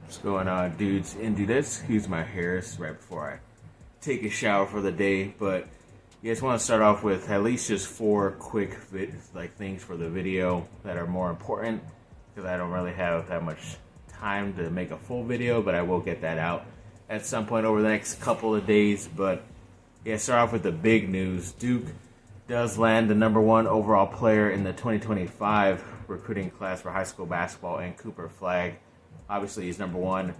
What's going on, dudes and dudettes? Excuse my hair, it's right before I take a shower for the day. But you guys want to start off with at least just four quick things for the video that are more important, because I don't really have that much time to make a full video, but I will get that out at some point over the next couple of days. But yeah, start off with the big news. Duke does land the #1 overall player in the 2025 recruiting class for high school basketball, and Cooper Flagg. Obviously, he's #1,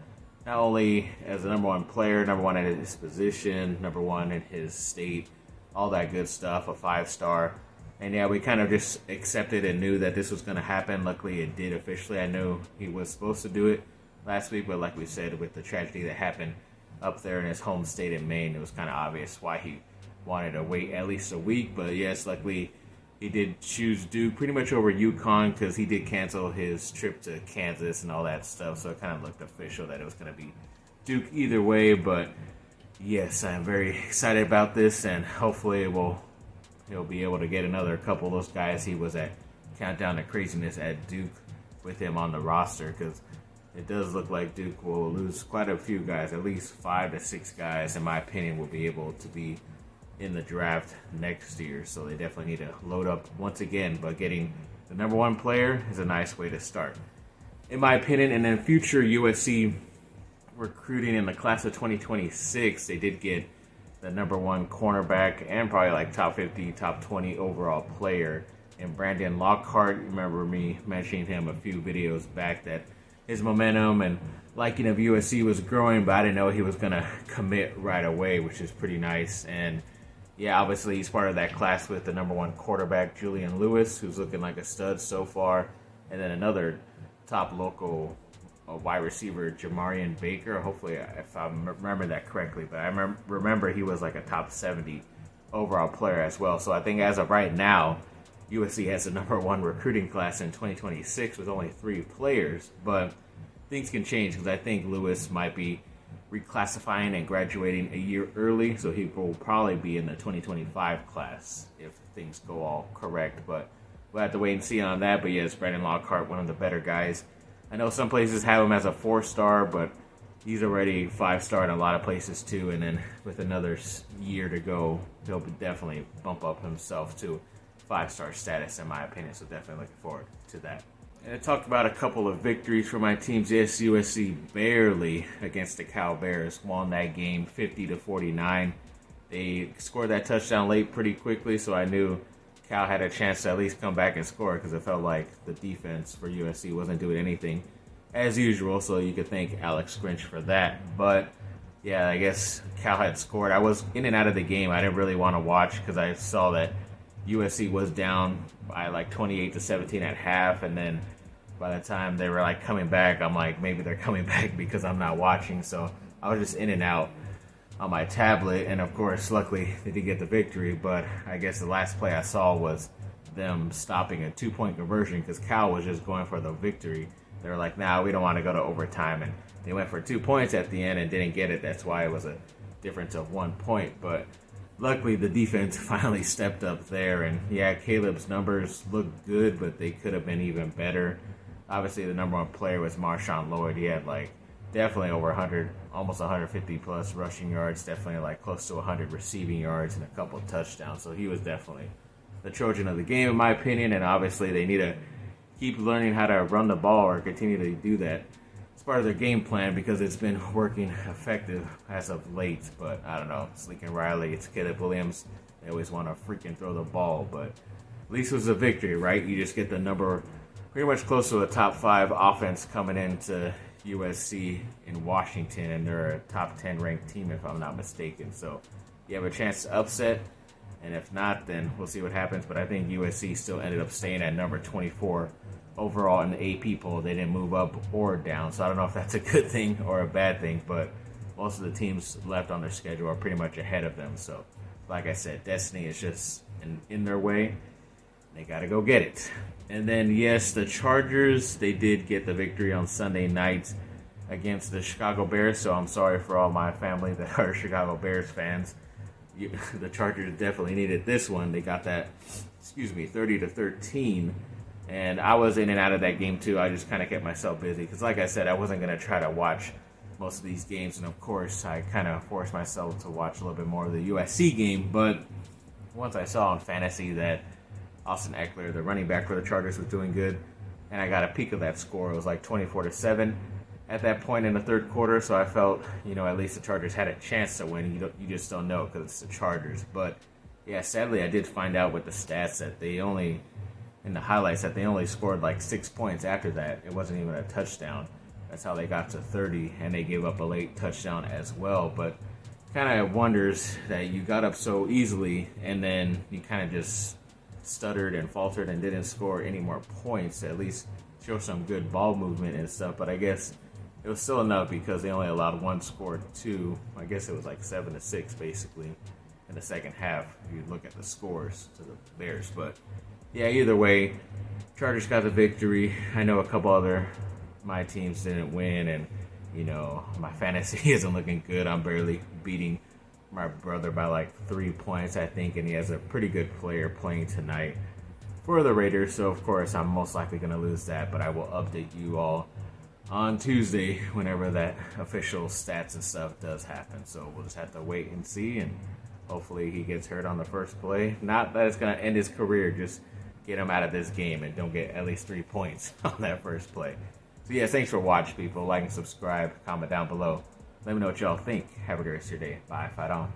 not only as a #1 player, #1 at his position, #1 in his state, all that good stuff, a 5-star. And yeah, we kind of just accepted and knew that this was going to happen. Luckily, it did officially. I knew he was supposed to do it last week, but like we said, with the tragedy that happened up there in his home state in Maine, it was kind of obvious why he wanted to wait at least a week. But yes, luckily, he did choose Duke pretty much over UConn, because he did cancel his trip to Kansas and all that stuff. So it kind of looked official that it was going to be Duke either way. But yes, I'm very excited about this, and hopefully he'll be able to get another couple of those guys he was at Countdown to Craziness at Duke with him on the roster, because it does look like Duke will lose quite a few guys. At least 5 to 6 guys, in my opinion, will be able to be in the draft next year. So they definitely need to load up once again, but getting the #1 player is a nice way to start, in my opinion. And then future USC recruiting in the class of 2026, they did get the #1 cornerback and probably like top 50, top 20 overall player, and Brandon Lockhart. You remember me mentioning him a few videos back, that his momentum and liking of USC was growing, but I didn't know he was going to commit right away, which is pretty nice. And yeah, obviously he's part of that class with the #1 quarterback, Julian Lewis, who's looking like a stud so far. And then another top local wide receiver, Jamarian Baker. Hopefully, if I remember that correctly, but I remember he was like a top 70 overall player as well. So I think as of right now, USC has the #1 recruiting class in 2026 with only 3 players. But things can change, because I think Lewis might be reclassifying and graduating a year early, so he will probably be in the 2025 class if things go all correct. But we'll have to wait and see on that. But yes, Brandon Lockhart, one of the better guys. I know some places have him as a 4-star, but he's already 5-star in a lot of places too. And then with another year to go, he'll definitely bump up himself to 5-star status, in my opinion. So definitely looking forward to that. And I talked about a couple of victories for my teams. Yes, USC barely against the Cal Bears won that game 50-49. They scored that touchdown late pretty quickly, so I knew Cal had a chance to at least come back and score, because it felt like the defense for USC wasn't doing anything as usual, so you could thank Alex Grinch for that. But yeah, I guess Cal had scored. I was in and out of the game. I didn't really want to watch, because I saw that USC was down by like 28-17 at half, and then by the time they were like coming back, I'm like, maybe they're coming back because I'm not watching. So I was just in and out on my tablet, and of course, luckily they did get the victory. But I guess the last play I saw was them stopping a 2-point conversion, because Cal was just going for the victory. They were like, nah, we don't want to go to overtime, and they went for 2 points at the end and didn't get it. That's why it was a difference of 1 point. But luckily, the defense finally stepped up there. And yeah, Caleb's numbers looked good, but they could have been even better. Obviously, the #1 player was Marshawn Lloyd. He had like definitely over 100, almost 150 plus rushing yards, definitely like close to 100 receiving yards, and a couple touchdowns. So he was definitely the Trojan of the game, in my opinion. And obviously, they need to keep learning how to run the ball, or continue to do that. It's part of their game plan, because it's been working effective as of late. But I don't know, it's Lincoln Riley, it's Caleb Williams. They always want to freaking throw the ball, but at least it was a victory, right? You just get the number pretty much close to a top 5 offense coming into USC in Washington, and they're a top 10 ranked team, if I'm not mistaken. So you have a chance to upset, and if not, then we'll see what happens. But I think USC still ended up staying at number 24 overall in the AP poll. They didn't move up or down, so I don't know if that's a good thing or a bad thing, but most of the teams left on their schedule are pretty much ahead of them. So like I said, destiny is just in their way. They got to go get it. And then, yes, the Chargers, they did get the victory on Sunday night against the Chicago Bears. So I'm sorry for all my family that are Chicago Bears fans. The Chargers definitely needed this one. They got that, 30-13. And I was in and out of that game too. I just kind of kept myself busy because, like I said, I wasn't going to try to watch most of these games. And of course, I kind of forced myself to watch a little bit more of the USC game. But once I saw on fantasy that Austin Eckler, the running back for the Chargers, was doing good, and I got a peek of that score, it was like 24-7 at that point in the third quarter. So I felt, at least the Chargers had a chance to win. You just don't know because it's the Chargers. But yeah, sadly, I did find out with the stats that in the highlights, that they only scored like 6 points after that. It wasn't even a touchdown. That's how they got to 30, and they gave up a late touchdown as well. But kind of wonders that you got up so easily, and then you kind of just stuttered and faltered and didn't score any more points, at least show some good ball movement and stuff. But I guess it was still enough because they only allowed one score, two. I guess it was like 7-6 basically in the second half. If you look at the scores to the Bears. But yeah, either way, Chargers got the victory. I know a couple other my teams didn't win, and my fantasy isn't looking good. I'm barely beating my brother by like 3 points, I think, and he has a pretty good player playing tonight for the Raiders. So of course I'm most likely going to lose that, but I will update you all on Tuesday whenever that official stats and stuff does happen. So we'll just have to wait and see, and hopefully he gets hurt on the first play. Not that it's going to end his career, just get him out of this game and don't get at least 3 points on that first play. So yeah, thanks for watching, people. Like and subscribe, comment down below. Let me know what y'all think. Have a great rest of your day. Bye. Fight on.